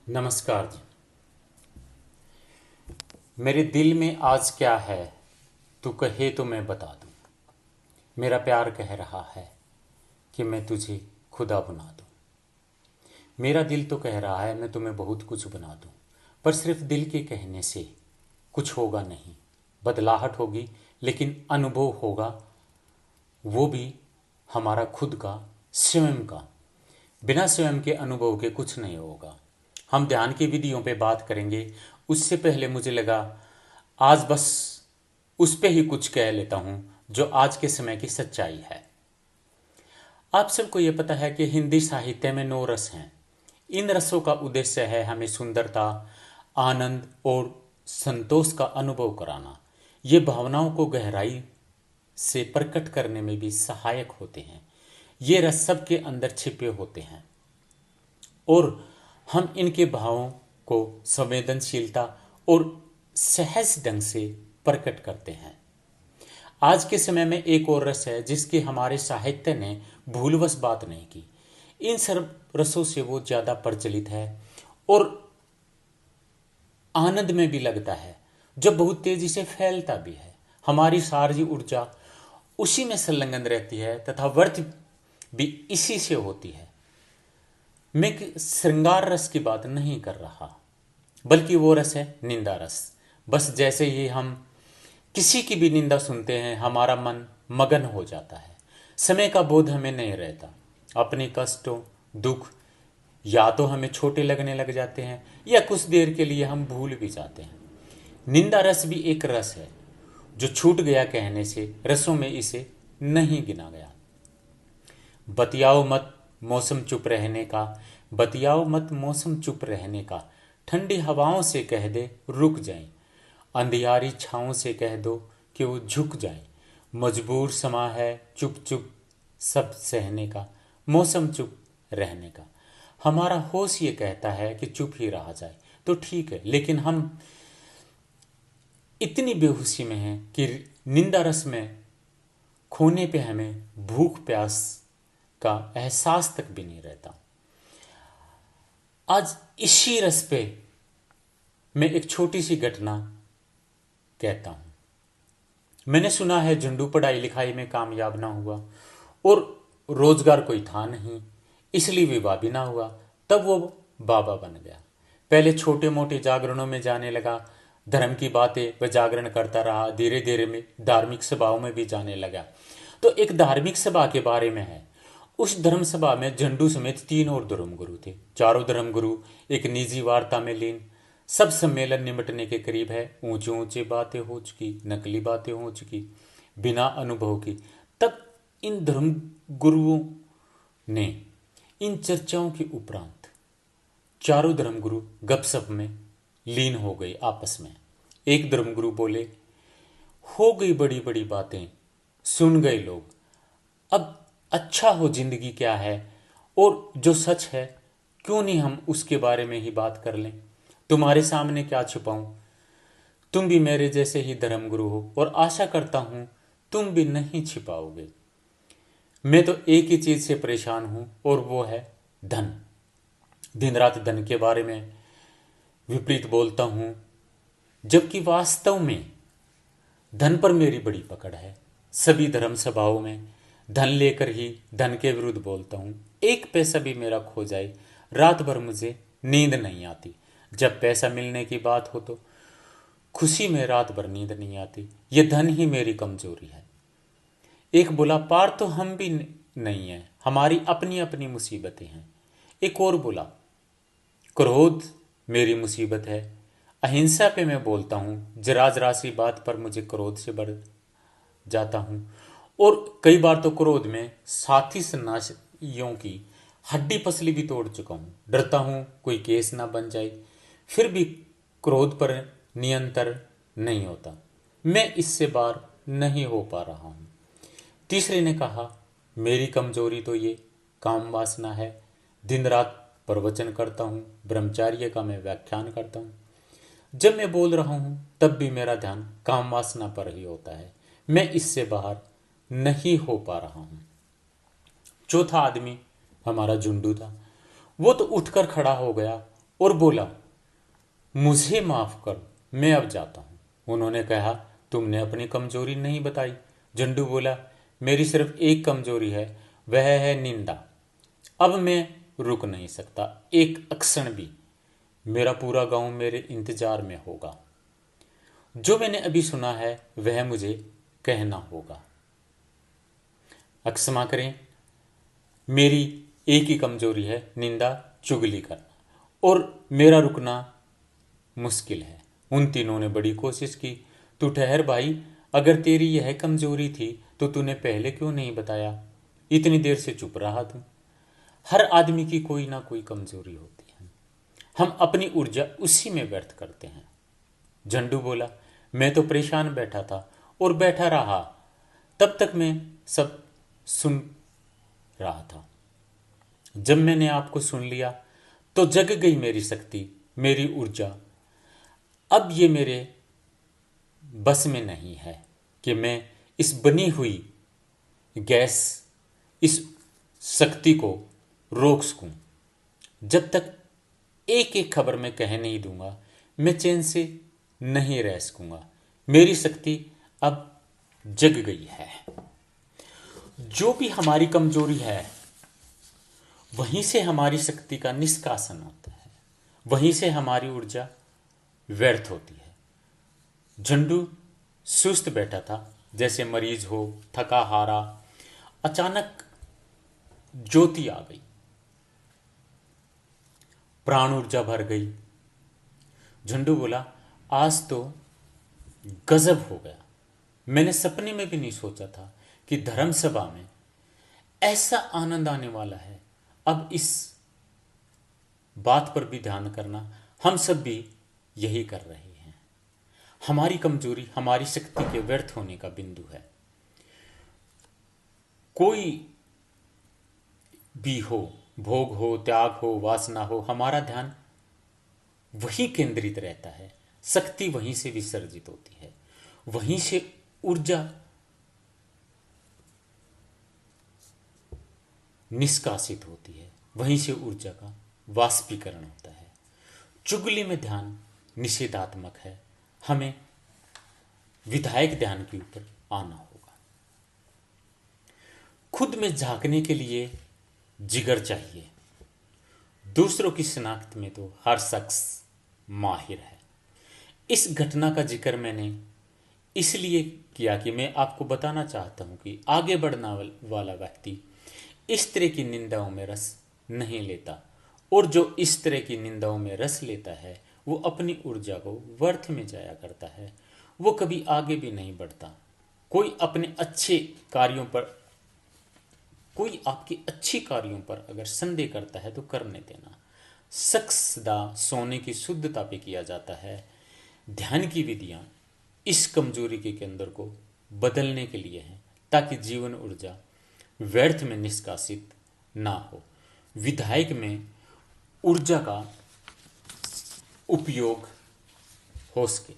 नमस्कार जी। मेरे दिल में आज क्या है, तू कहे तो मैं बता दूं। मेरा प्यार कह रहा है कि मैं तुझे खुदा बना दूं। मेरा दिल तो कह रहा है मैं तुम्हें बहुत कुछ बना दूं, पर सिर्फ दिल के कहने से कुछ होगा नहीं। बदलाहट होगी लेकिन अनुभव होगा, वो भी हमारा खुद का, स्वयं का। बिना स्वयं के अनुभव के कुछ नहीं होगा। हम ध्यान की विधियों पे बात करेंगे। उससे पहले मुझे लगा आज बस उस पे ही कुछ कह लेता हूं जो आज के समय की सच्चाई है। आप सबको ये पता है कि हिंदी साहित्य में 9 रस हैं। इन रसों का उद्देश्य है हमें सुंदरता, आनंद और संतोष का अनुभव कराना। ये भावनाओं को गहराई से प्रकट करने में भी सहायक होते हैं। ये रस सबके अंदर छिपे होते हैं और हम इनके भावों को संवेदनशीलता और सहज ढंग से प्रकट करते हैं। आज के समय में एक और रस है जिसकी हमारे साहित्य ने भूलवश बात नहीं की। इन सब रसों से वो ज्यादा प्रचलित है और आनंद में भी लगता है, जो बहुत तेजी से फैलता भी है। हमारी सारी ऊर्जा उसी में संलग्न रहती है तथा वर्त भी इसी से होती है। मैं श्रृंगार रस की बात नहीं कर रहा, बल्कि वो रस है निंदा रस। बस जैसे ही हम किसी की भी निंदा सुनते हैं हमारा मन मगन हो जाता है। समय का बोध हमें नहीं रहता। अपने कष्टों, दुख या तो हमें छोटे लगने लग जाते हैं या कुछ देर के लिए हम भूल भी जाते हैं। निंदा रस भी एक रस है जो छूट गया कहने से, रसों में इसे नहीं गिना गया। बतियाओ मत मौसम चुप रहने का, बतियाओ मत मौसम चुप रहने का। ठंडी हवाओं से कह दे रुक जाए, अंधियारी छाओं से कह दो कि वो झुक जाए। मजबूर समा है चुप चुप सब सहने का, मौसम चुप रहने का। हमारा होश ये कहता है कि चुप ही रहा जाए तो ठीक है, लेकिन हम इतनी बेहोशी में हैं कि निंदा रस में खोने पे हमें भूख प्यास का एहसास तक भी नहीं रहता। आज इसी रस पे मैं एक छोटी सी घटना कहता हूं। मैंने सुना है झंडू पढ़ाई लिखाई में कामयाब ना हुआ और रोजगार कोई था नहीं, इसलिए विवाह भी ना हुआ। तब वो बाबा बन गया। पहले छोटे मोटे जागरणों में जाने लगा, धर्म की बातें व जागरण करता रहा। धीरे धीरे में धार्मिक सभाओं में भी जाने लगा। तो एक धार्मिक सभा के बारे में है। उस धर्म सभा में झंडू समेत 3 और धर्मगुरु थे। चारों धर्मगुरु एक निजी वार्ता में लीन। सब सम्मेलन निमटने के करीब है। ऊंची ऊंची बातें हो चुकी, नकली बातें हो चुकी, बिना अनुभव की। तब इन धर्म गुरुओं ने इन चर्चाओं के उपरांत चारों धर्मगुरु गपशप में लीन हो गए आपस में। एक धर्मगुरु बोले, हो गई बड़ी बड़ी बातें, सुन गए लोग, अब अच्छा हो जिंदगी क्या है और जो सच है क्यों नहीं हम उसके बारे में ही बात कर लें। तुम्हारे सामने क्या छुपाऊं, तुम भी मेरे जैसे ही धर्मगुरु हो और आशा करता हूं तुम भी नहीं छिपाओगे। मैं तो एक ही चीज से परेशान हूं और वो है धन। दिन रात धन के बारे में विपरीत बोलता हूं, जबकि वास्तव में धन पर मेरी बड़ी पकड़ है। सभी धर्म सभाओं में धन लेकर ही धन के विरुद्ध बोलता हूं। एक पैसा भी मेरा खो जाए, रात भर मुझे नींद नहीं आती। जब पैसा मिलने की बात हो तो खुशी में रात भर नींद नहीं आती। यह धन ही मेरी कमजोरी है। एक बोला, पार तो हम भी नहीं है, हमारी अपनी अपनी मुसीबतें हैं। एक और बोला, क्रोध मेरी मुसीबत है। अहिंसा पे मैं बोलता हूं, जरा जरा सी बात पर मुझे क्रोध से बढ़ जाता हूं और कई बार तो क्रोध में साथी सन्यासियों की हड्डी पसली भी तोड़ चुका हूं। डरता हूं कोई केस ना बन जाए, फिर भी क्रोध पर नियंत्रण नहीं होता। मैं इससे बाहर नहीं हो पा रहा हूं। तीसरे ने कहा, मेरी कमजोरी तो ये काम वासना है। दिन रात प्रवचन करता हूं, ब्रह्मचार्य का मैं व्याख्यान करता हूं। जब मैं बोल रहा हूं तब भी मेरा ध्यान काम वासना पर ही होता है। मैं इससे बाहर नहीं हो पा रहा हूं। चौथा आदमी हमारा झुंडू था। वो तो उठकर खड़ा हो गया और बोला, मुझे माफ करो, मैं अब जाता हूं। उन्होंने कहा, तुमने अपनी कमजोरी नहीं बताई। झंडू बोला, मेरी सिर्फ एक कमजोरी है, वह है निंदा। अब मैं रुक नहीं सकता एक क्षण भी। मेरा पूरा गांव मेरे इंतजार में होगा। जो मैंने अभी सुना है वह मुझे कहना होगा। क्षमा करें, मेरी एक ही कमजोरी है, निंदा, चुगली करना, और मेरा रुकना मुश्किल है। उन तीनों ने बड़ी कोशिश की। तू ठहर भाई, अगर तेरी यह कमजोरी थी तो तूने पहले क्यों नहीं बताया? इतनी देर से चुप रहा तू। हर आदमी की कोई ना कोई कमजोरी होती है, हम अपनी ऊर्जा उसी में व्यर्थ करते हैं। झंडू बोला, मैं तो परेशान बैठा था और बैठा रहा, तब तक मैं सब सुन रहा था। जब मैंने आपको सुन लिया तो जग गई मेरी शक्ति, मेरी ऊर्जा। अब ये मेरे बस में नहीं है कि मैं इस बनी हुई गैस, इस शक्ति को रोक सकूं। जब तक एक एक खबर मैं कह नहीं दूंगा, मैं चैन से नहीं रह सकूंगा। मेरी शक्ति अब जग गई है। जो भी हमारी कमजोरी है, वहीं से हमारी शक्ति का निष्कासन होता है, वहीं से हमारी ऊर्जा व्यर्थ होती है। झंडू सुस्त बैठा था, जैसे मरीज हो, थका हारा। अचानक ज्योति आ गई, प्राण ऊर्जा भर गई। झंडू बोला, आज तो गजब हो गया। मैंने सपने में भी नहीं सोचा था कि धर्म सभा में ऐसा आनंद आने वाला है। अब इस बात पर भी ध्यान करना, हम सब भी यही कर रहे हैं। हमारी कमजोरी हमारी शक्ति के व्यर्थ होने का बिंदु है। कोई भी हो, भोग हो, त्याग हो, वासना हो, हमारा ध्यान वही केंद्रित रहता है। शक्ति वहीं से विसर्जित होती है, वहीं से ऊर्जा निष्कासित होती है, वहीं से ऊर्जा का वाष्पीकरण होता है। चुगली में ध्यान निषेधात्मक है, हमें विधायक ध्यान के ऊपर आना होगा। खुद में झांकने के लिए जिगर चाहिए। दूसरों की शिनाख्त में तो हर शख्स माहिर है। इस घटना का जिक्र मैंने इसलिए किया कि मैं आपको बताना चाहता हूं कि आगे बढ़ने वाला व्यक्ति इस तरह की निंदाओं में रस नहीं लेता, और जो इस तरह की निंदाओं में रस लेता है वो अपनी ऊर्जा को व्यर्थ में जाया करता है, वो कभी आगे भी नहीं बढ़ता। कोई अपने अच्छे कार्यों पर, कोई आपके अच्छे कार्यों पर अगर संदेह करता है तो करने देना। सदा सोने की शुद्धता पे किया जाता है। ध्यान की विधियां इस कमजोरी के केंद्र को बदलने के लिए हैं, ताकि जीवन ऊर्जा व्यर्थ में निष्कासित ना हो, विधायक में ऊर्जा का उपयोग हो सके।